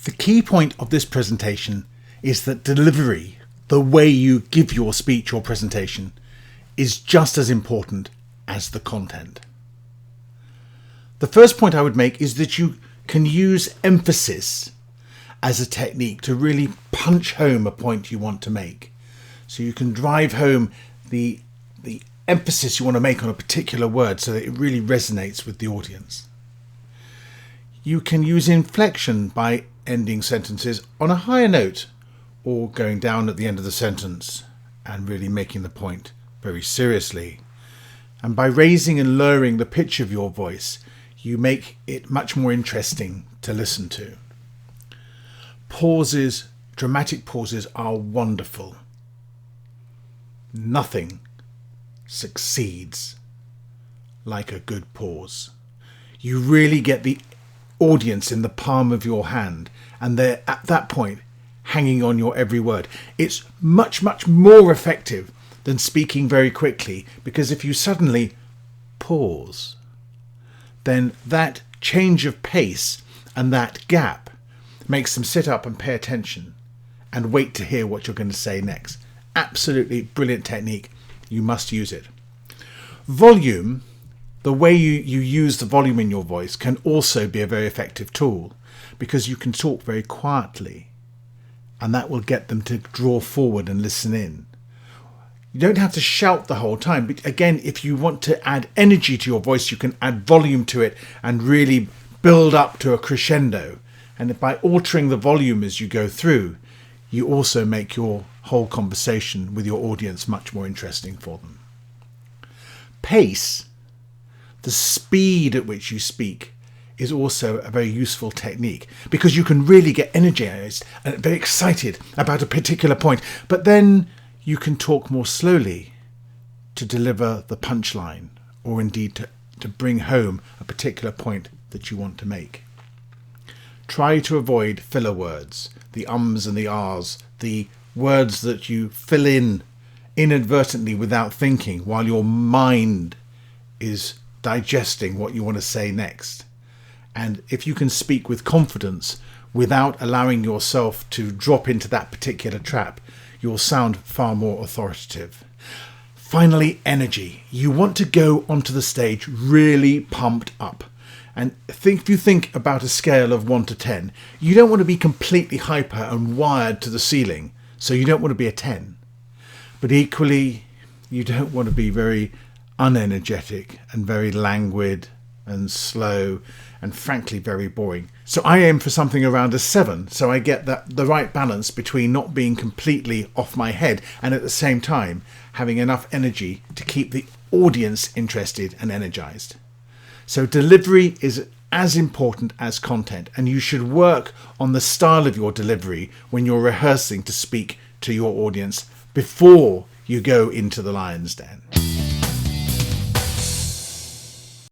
The key point of this presentation is that delivery, the way you give your speech or presentation, is just as important as the content. The first point I would make is that you can use emphasis as a technique to really punch home a point you want to make. So you can drive home the emphasis you want to make on a particular word so that it really resonates with the audience. You can use inflection by ending sentences on a higher note or going down at the end of the sentence and really making the point very seriously. And by raising and lowering the pitch of your voice, you make it much more interesting to listen to. Pauses, dramatic pauses, are wonderful. Nothing succeeds like a good pause. You really get the audience in the palm of your hand, and they're at that point hanging on your every word. It's much, much more effective than speaking very quickly, because if you suddenly pause, then that change of pace and that gap makes them sit up and pay attention and wait to hear what you're going to say next. Absolutely brilliant technique. You must use it. Volume, the way you use the volume in your voice, can also be a very effective tool, because you can talk very quietly and that will get them to draw forward and listen in. You don't have to shout the whole time, but again, if you want to add energy to your voice, you can add volume to it and really build up to a crescendo. And by altering the volume as you go through, you also make your whole conversation with your audience much more interesting for them. Pace, the speed at which you speak, is also a very useful technique, because you can really get energized and very excited about a particular point, but then you can talk more slowly to deliver the punchline, or indeed to bring home a particular point that you want to make. Try to avoid filler words, the ums and the ahs, the words that you fill in inadvertently without thinking while your mind is digesting what you want to say next. And if you can speak with confidence without allowing yourself to drop into that particular trap, you'll sound far more authoritative. Finally, energy. You want to go onto the stage really pumped up. And if you think about a scale of 1 to 10, you don't want to be completely hyper and wired to the ceiling, so you don't want to be a 10. But equally, you don't want to be very unenergetic and very languid and slow and frankly very boring. So I aim for something around a 7, so I get the right balance between not being completely off my head and at the same time having enough energy to keep the audience interested and energized. So delivery is as important as content, and you should work on the style of your delivery when you're rehearsing to speak to your audience before you go into the lion's den.